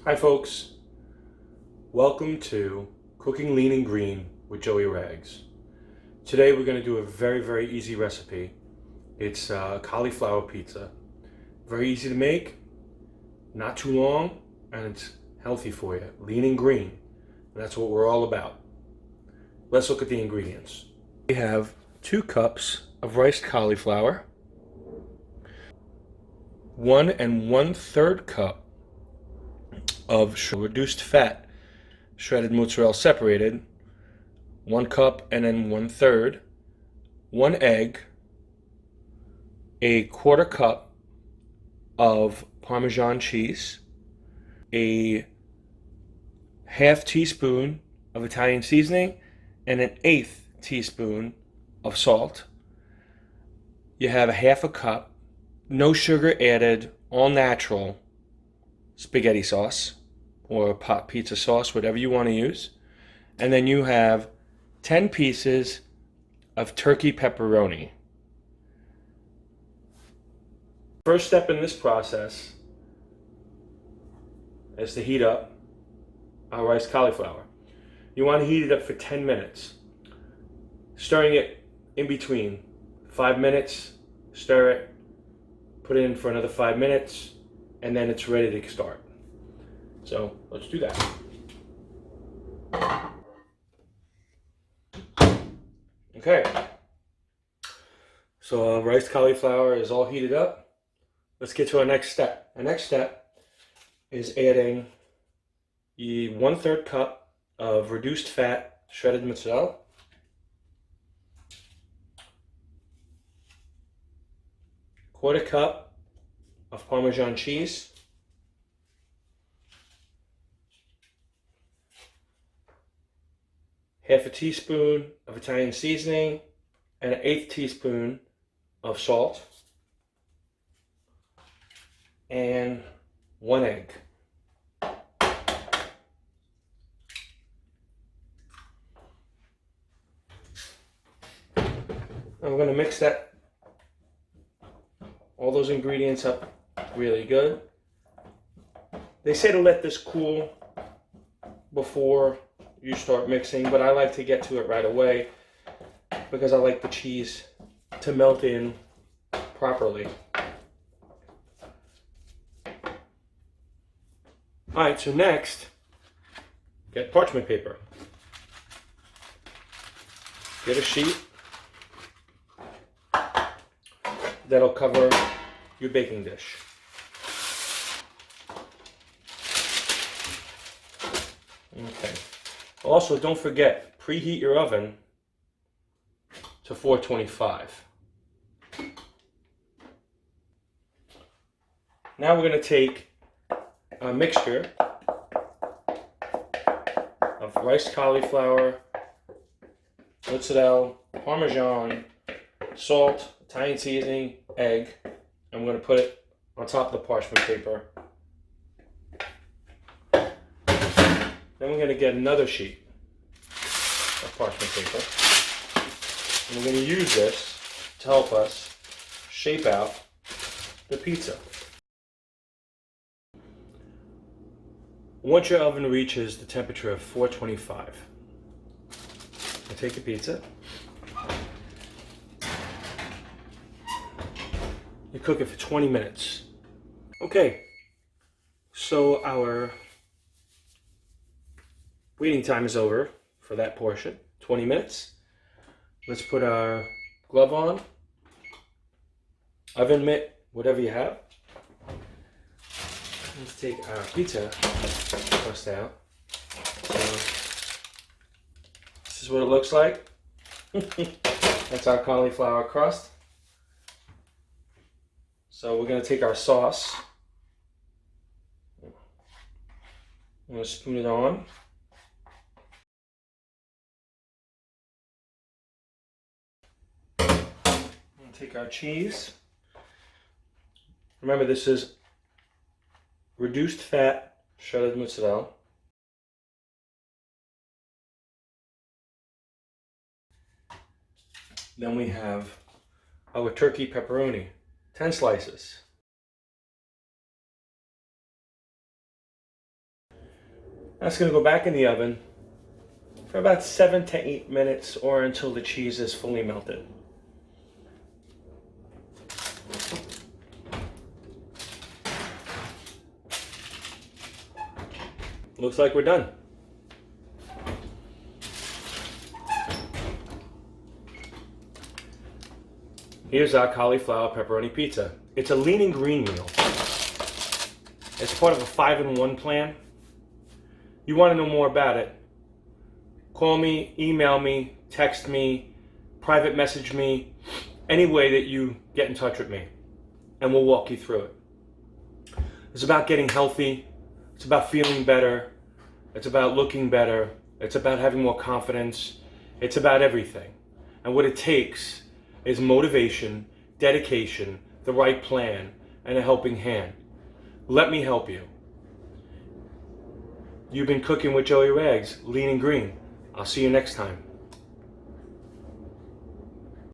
Hi folks, welcome to Cooking Lean and Green with Joey Ragz. Today we're going to do a very easy recipe. It's cauliflower pizza. Very easy to make, not too long, and it's healthy for you. Lean and green, and that's what we're all about. Let's look at the ingredients. We have 2 cups of riced cauliflower, 1 1/3 cup of reduced fat shredded mozzarella separated, 1 cup and then 1/3, 1 egg, a 1/4 cup of Parmesan cheese, a 1/2 teaspoon of Italian seasoning, and an 1/8 teaspoon of salt. You have a 1/2 cup, no sugar added, all natural spaghetti sauce or pot pizza sauce, whatever you want to use. And then you have 10 pieces of turkey pepperoni. First step in this process is to heat up our riced cauliflower. You want to heat it up for 10 minutes, stirring it in between. 5 minutes, stir it, put it in for another 5 minutes, and then it's ready to start. So let's do that. Okay, so our riced cauliflower is all heated up. Let's get to our next step. Our next step is adding the 1/3 cup of reduced fat shredded mozzarella, quarter cup of Parmesan cheese, half a teaspoon of Italian seasoning, and an 1/8 teaspoon of salt, and 1 egg. And we're going to mix all those ingredients up really good. They say to let this cool before you start mixing, but I like to get to it right away because I like the cheese to melt in properly. Alright, so next, get parchment paper. Get a sheet that'll cover your baking dish. Okay. Also, don't forget, preheat your oven to 425. Now we're going to take a mixture of riced cauliflower, mozzarella, Parmesan, salt, Italian seasoning, egg, and we're going to put it on top of the parchment paper. Then we're going to get another sheet of parchment paper, and we're going to use this to help us shape out the pizza. Once your oven reaches the temperature of 425, you take your pizza, you cook it for 20 minutes. Okay, so our waiting time is over for that portion, 20 minutes. Let's put our glove on, oven mitt, whatever you have. Let's take our pizza crust out. So, this is what it looks like. That's our cauliflower crust. So we're going to take our sauce. I'm going to spoon it on. Take our cheese. Remember, this is reduced fat shredded mozzarella. Then we have our turkey pepperoni, 10 slices. That's going to go back in the oven for about 7 to 8 minutes or until the cheese is fully melted. Looks like we're done. Here's our cauliflower pepperoni pizza. It's a lean and green meal. It's part of a 5-in-1 plan. You want to know more about it? Call me, email me, text me, private message me, any way that you get in touch with me, and we'll walk you through it. It's about getting healthy. It's about feeling better. It's about looking better. It's about having more confidence. It's about everything. And what it takes is motivation, dedication, the right plan, and a helping hand. Let me help you. You've been cooking with Joey Ragz, lean and green. I'll see you next time.